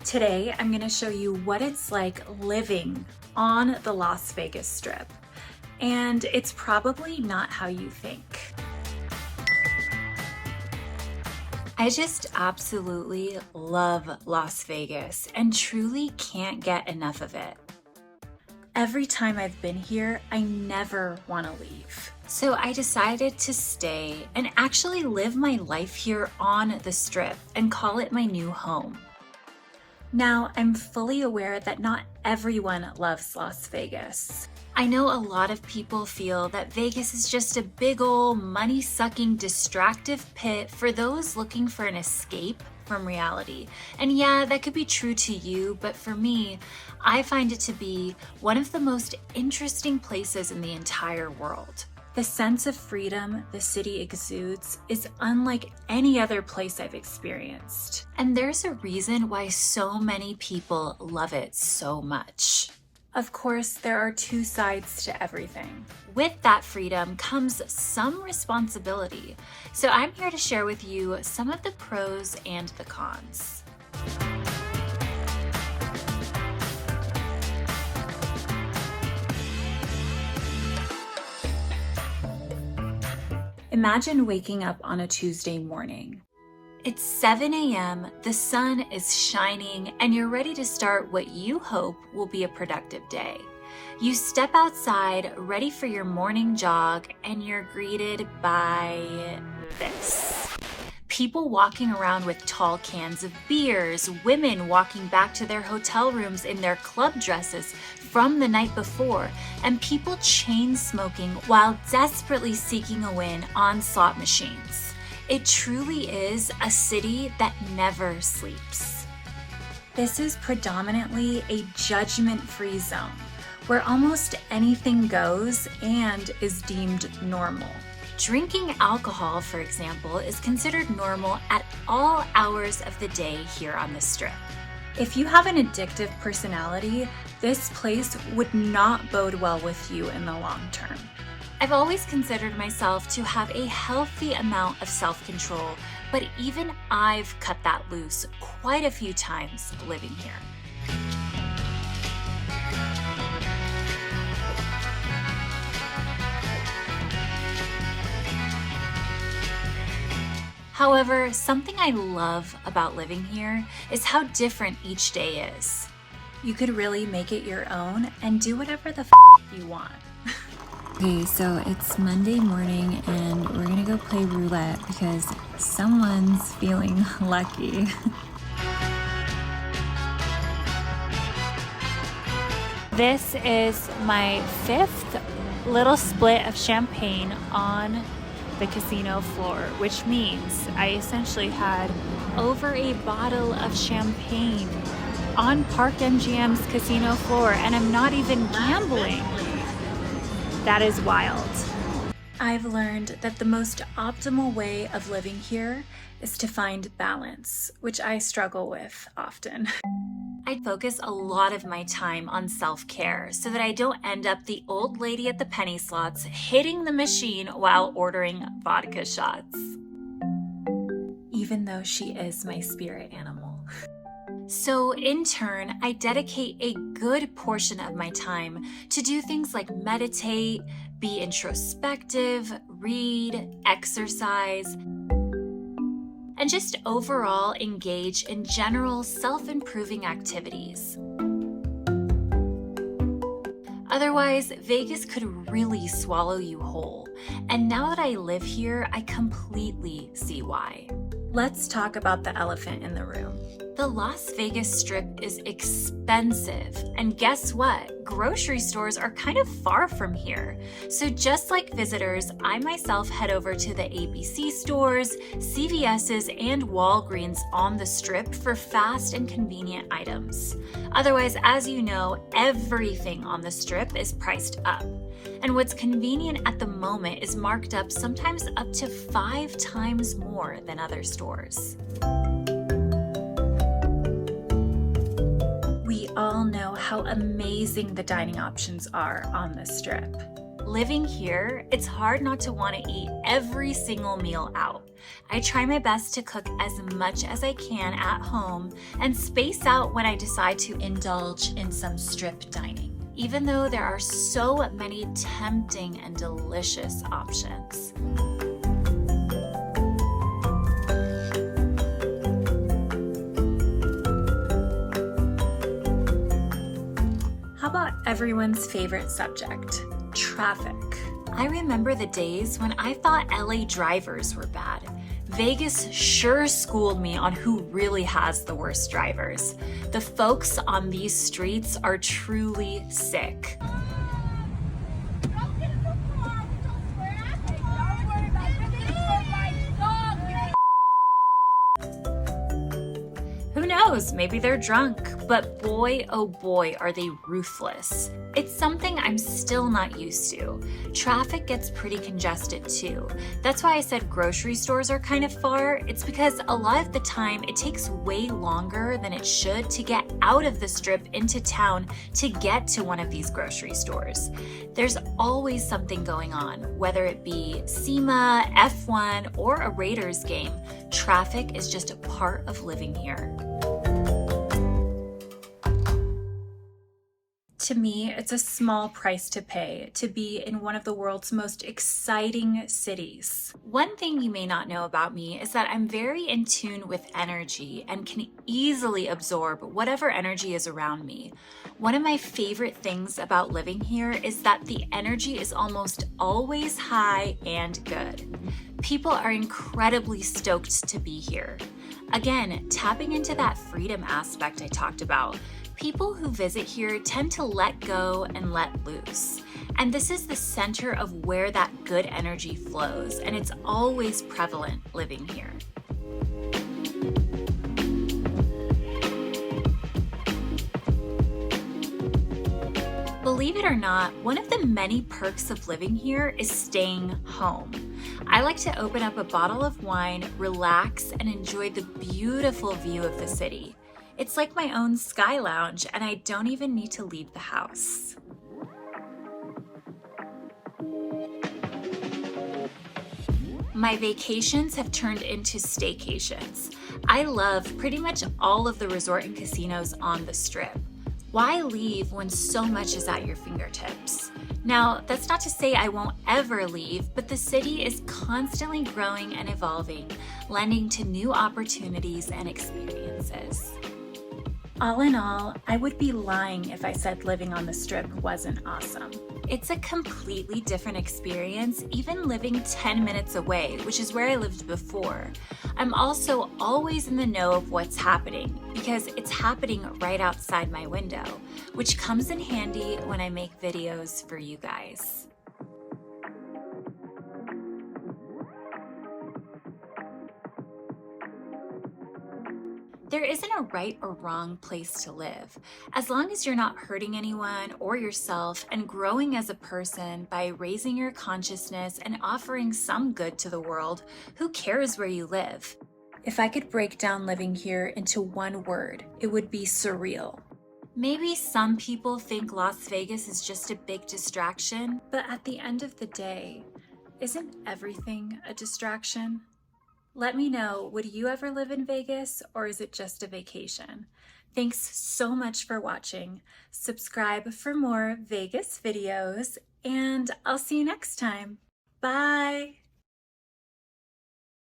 Today, I'm going to show you what it's like living on the Las Vegas Strip. And it's probably not how you think. I just absolutely love Las Vegas and truly can't get enough of it. Every time I've been here, I never want to leave. So I decided to stay and actually live my life here on the Strip and call it my new home. Now, I'm fully aware that not everyone loves Las Vegas. I know a lot of people feel that Vegas is just a big ol' money-sucking, distractive pit for those looking for an escape from reality. And yeah, that could be true to you, but for me, I find it to be one of the most interesting places in the entire world. The sense of freedom the city exudes is unlike any other place I've experienced. And there's a reason why so many people love it so much. Of course, there are two sides to everything. With that freedom comes some responsibility. So I'm here to share with you some of the pros and the cons. Imagine waking up on a Tuesday morning. It's 7 a.m., the sun is shining, and you're ready to start what you hope will be a productive day. You step outside, ready for your morning jog, and you're greeted by this. People walking around with tall cans of beers, women walking back to their hotel rooms in their club dresses from the night before, and people chain smoking while desperately seeking a win on slot machines. It truly is a city that never sleeps. This is predominantly a judgment-free zone where almost anything goes and is deemed normal. Drinking alcohol, for example, is considered normal at all hours of the day here on the Strip. If you have an addictive personality, this place would not bode well with you in the long term. I've always considered myself to have a healthy amount of self-control, but even I've cut that loose quite a few times living here. However, something I love about living here is how different each day is. You could really make it your own and do whatever the you want. Okay, so it's Monday morning and we're gonna go play roulette because someone's feeling lucky. This is my 5th little split of champagne on the casino floor, which means I essentially had over a bottle of champagne on Park MGM's casino floor, and I'm not even gambling. That is wild. I've learned that the most optimal way of living here is to find balance, which I struggle with often. I focus a lot of my time on self-care so that I don't end up the old lady at the penny slots hitting the machine while ordering vodka shots. Even though she is my spirit animal. So in turn, I dedicate a good portion of my time to do things like meditate, be introspective, read, exercise, and just overall engage in general self-improving activities. Otherwise, Vegas could really swallow you whole. And now that I live here, I completely see why. Let's talk about the elephant in the room. The Las Vegas Strip is expensive, and guess what? Grocery stores are kind of far from here. So just like visitors, I myself head over to the ABC stores, CVS's, and Walgreens on the Strip for fast and convenient items. Otherwise, as you know, everything on the Strip is priced up. And what's convenient at the moment is marked up sometimes up to 5 times more than other stores. We all know how amazing the dining options are on the Strip. Living here, it's hard not to want to eat every single meal out. I try my best to cook as much as I can at home and space out when I decide to indulge in some Strip dining, even though there are so many tempting and delicious options. How about everyone's favorite subject, traffic? I remember the days when I thought LA drivers were bad. Vegas sure schooled me on who really has the worst drivers. The folks on these streets are truly sick. Who knows, maybe they're drunk, but boy, oh boy, are they ruthless. It's something I'm still not used to. Traffic gets pretty congested too. That's why I said grocery stores are kind of far. It's because a lot of the time it takes way longer than it should to get out of the Strip into town to get to one of these grocery stores. There's always something going on, whether it be SEMA, F1, or a Raiders game. Traffic is just a part of living here. To me, it's a small price to pay to be in one of the world's most exciting cities. One thing you may not know about me is that I'm very in tune with energy and can easily absorb whatever energy is around me. One of my favorite things about living here is that the energy is almost always high and good. People are incredibly stoked to be here. Again, tapping into that freedom aspect I talked about. People who visit here tend to let go and let loose. And this is the center of where that good energy flows, and it's always prevalent living here. Believe it or not, one of the many perks of living here is staying home. I like to open up a bottle of wine, relax, and enjoy the beautiful view of the city. It's like my own sky lounge, and I don't even need to leave the house. My vacations have turned into staycations. I love pretty much all of the resort and casinos on the Strip. Why leave when so much is at your fingertips? Now, that's not to say I won't ever leave, but the city is constantly growing and evolving, lending to new opportunities and experiences. All in all, I would be lying if I said living on the Strip wasn't awesome. It's a completely different experience, even living 10 minutes away, which is where I lived before. I'm also always in the know of what's happening because it's happening right outside my window, which comes in handy when I make videos for you guys. There isn't a right or wrong place to live. As long as you're not hurting anyone or yourself and growing as a person by raising your consciousness and offering some good to the world, who cares where you live? If I could break down living here into one word, it would be surreal. Maybe some people think Las Vegas is just a big distraction, but at the end of the day, isn't everything a distraction? Let me know, would you ever live in Vegas or is it just a vacation? Thanks so much for watching. Subscribe for more Vegas videos and I'll see you next time. Bye.